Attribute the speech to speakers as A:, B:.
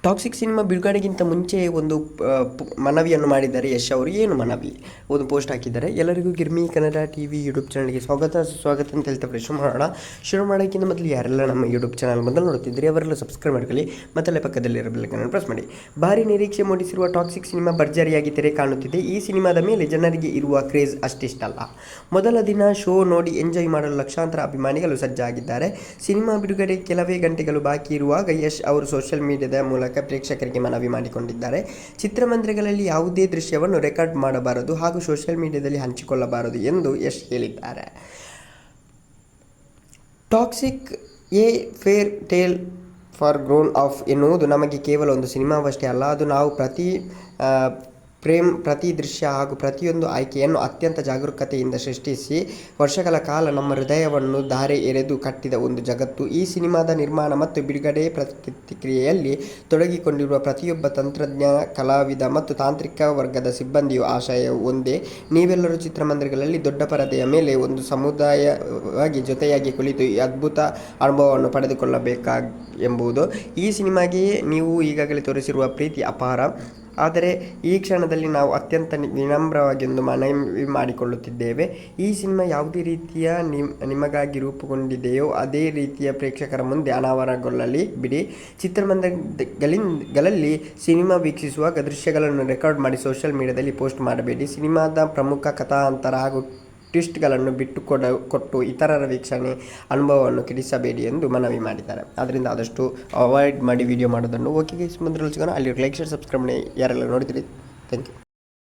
A: Toxic cinema ಬಿಡುಗಡೆಗಿಂತ ಮುಂಚೆ ಒಂದು ಮನವಿಯನ್ನು ಮಾಡಿದ್ದಾರೆ ಯಶ್ ಅವರು. ಏನು ಮನವಿ? ಒಂದು ಪೋಸ್ಟ್ ಹಾಕಿದ್ದಾರೆ. ಎಲ್ಲರಿಗೂ ಗಿರ್ಮಿ ಕನ್ನಡ ಟಿವಿ ಯೂಟ್ಯೂಬ್ ಚಾನಲ್ಗೆ ಸ್ವಾಗತ ಅಂತ ಹೇಳ್ತಾ ಶುರು ಮಾಡೋಕ್ಕಿಂತ ಮೊದಲು ಯಾರೆಲ್ಲ ನಮ್ಮ ಯೂಟ್ಯೂಬ್ ಚಾನಲ್ ಮೊದಲು ನೋಡ್ತಿದ್ರಿ ಅವರೆಲ್ಲ ಸಬ್ಸ್ಕ್ರೈಬ್ ಮಾಡ್ಕೊಳ್ಳಿ, ಮತ್ತಲ್ಲೇ ಪಕ್ಕದಲ್ಲಿರೋ ಬೆಲ್ಲೈಕನ್ ಪ್ರೆಸ್ ಮಾಡಿ. ಭಾರಿ ನಿರೀಕ್ಷೆ ಮೂಡಿಸಿರುವ ಟಾಕ್ಸಿಕ್ ಸಿನಿಮಾ ಭರ್ಜರಿಯಾಗಿ ತೆರೆ ಕಾಣುತ್ತಿದೆ. ಈ ಸಿನಿಮಾದ ಮೇಲೆ ಜನರಿಗೆ ಇರುವ ಕ್ರೇಜ್ ಅಷ್ಟಿಷ್ಟಲ್ಲ. ಮೊದಲ ದಿನ ಶೋ ನೋಡಿ ಎಂಜಾಯ್ ಮಾಡಲು ಲಕ್ಷಾಂತರ ಅಭಿಮಾನಿಗಳು ಸಜ್ಜಾಗಿದ್ದಾರೆ. ಸಿನಿಮಾ ಬಿಡುಗಡೆ ಕೆಲವೇ ಗಂಟೆಗಳು ಬಾಕಿ ಇರುವಾಗ ಯಶ್ ಅವರು ಸೋಷಿಯಲ್ ಮೀಡಿಯಾದ ಮೂಲಕ ಪ್ರೇಕ್ಷಕರಿಗೆ ಮನವಿ ಮಾಡಿಕೊಂಡಿದ್ದಾರೆ. ಚಿತ್ರಮಂದಿರಗಳಲ್ಲಿ ಯಾವುದೇ ದೃಶ್ಯವನ್ನು ರೆಕಾರ್ಡ್ ಮಾಡಬಾರದು ಹಾಗೂ ಸೋಷಿಯಲ್ ಮೀಡಿಯಾದಲ್ಲಿ ಹಂಚಿಕೊಳ್ಳಬಾರದು ಎಂದು ಯಶ್ ಹೇಳಿದ್ದಾರೆ. Toxic a fairy tale for grown up ಎನ್ನುವುದು ನಮಗೆ ಕೇವಲ ಒಂದು ಸಿನಿಮಾವಷ್ಟೇ ಅಲ್ಲ, ಅದು ನಾವು ಪ್ರತಿ ದೃಶ್ಯ ಹಾಗೂ ಪ್ರತಿಯೊಂದು ಆಯ್ಕೆಯನ್ನು ಅತ್ಯಂತ ಜಾಗರೂಕತೆಯಿಂದ ಸೃಷ್ಟಿಸಿ ವರ್ಷಗಳ ಕಾಲ ನಮ್ಮ ಹೃದಯವನ್ನು ಧಾರೆ ಎರೆದು ಕಟ್ಟಿದ ಒಂದು ಜಗತ್ತು. ಈ ಸಿನಿಮಾದ ನಿರ್ಮಾಣ ಮತ್ತು ಬಿಡುಗಡೆ ಪ್ರತಿಕ್ರಿಯೆಯಲ್ಲಿ ತೊಡಗಿಕೊಂಡಿರುವ ಪ್ರತಿಯೊಬ್ಬ ತಂತ್ರಜ್ಞ, ಕಲಾವಿದ ಮತ್ತು ತಾಂತ್ರಿಕ ವರ್ಗದ ಸಿಬ್ಬಂದಿಯ ಆಶಯವು ಒಂದೇ: ನೀವೆಲ್ಲರೂ ಚಿತ್ರಮಂದಿರಗಳಲ್ಲಿ ದೊಡ್ಡ ಪರದೆಯ ಮೇಲೆ ಒಂದು ಸಮುದಾಯವಾಗಿ ಜೊತೆಯಾಗಿ ಕುಳಿತು ಈ ಅದ್ಭುತ ಅನುಭವವನ್ನು ಪಡೆದುಕೊಳ್ಳಬೇಕೆಂಬುದು. ಈ ಸಿನಿಮಾಗೆ ನೀವು ಈಗಾಗಲೇ ತೋರಿಸಿರುವ ಪ್ರೀತಿ ಅಪಾರ. ಆದರೆ ಈ ಕ್ಷಣದಲ್ಲಿ ನಾವು ಅತ್ಯಂತ ವಿನಮ್ರವಾಗಿ ಒಂದು ಮನವಿ ಮಾಡಿಕೊಳ್ಳುತ್ತಿದ್ದೇವೆ. ಈ ಸಿನಿಮಾ ಯಾವುದೇ ರೀತಿಯ ನಿಮಗಾಗಿ ರೂಪುಗೊಂಡಿದೆಯೋ ಅದೇ ರೀತಿಯ ಪ್ರೇಕ್ಷಕರ ಮುಂದೆ ಅನಾವರಣಗೊಳ್ಳಲಿ ಬಿಡಿ. ಚಿತ್ರಮಂದಿರಗಳಲ್ಲಿ ಸಿನಿಮಾ ವೀಕ್ಷಿಸುವಾಗ ದೃಶ್ಯಗಳನ್ನು ರೆಕಾರ್ಡ್ ಮಾಡಿ ಸೋಷಿಯಲ್ ಮೀಡಿಯಾದಲ್ಲಿ ಪೋಸ್ಟ್ ಮಾಡಬೇಡಿ. ಸಿನಿಮಾದ ಪ್ರಮುಖ ಕಥಾಂತರ ಹಾಗೂ ಟ್ವಿಸ್ಟ್ಗಳನ್ನು ಕೊಟ್ಟು ಇತರರ ವೀಕ್ಷಣೆ ಅನುಭವವನ್ನು ಕೆಡಿಸಬೇಡಿ ಎಂದು ಮನವಿ ಮಾಡಿದ್ದಾರೆ. ಆದ್ದರಿಂದ ಆದಷ್ಟು ಅವಾಯ್ಡ್ ಮಾಡಿ ವಿಡಿಯೋ ಮಾಡೋದನ್ನು. ಓಕೆ ಗೈಸ್, ಮುಂದೆ ಸಿಗೋಣ. ಅಲ್ಲಿ ಲೈಕ್, ಶೇರ್, ಸಬ್ಸ್ಕ್ರೈಬ್ ಮಾಡಿ ಯಾರೆಲ್ಲ ನೋಡ್ತೀರಿ. Thank you.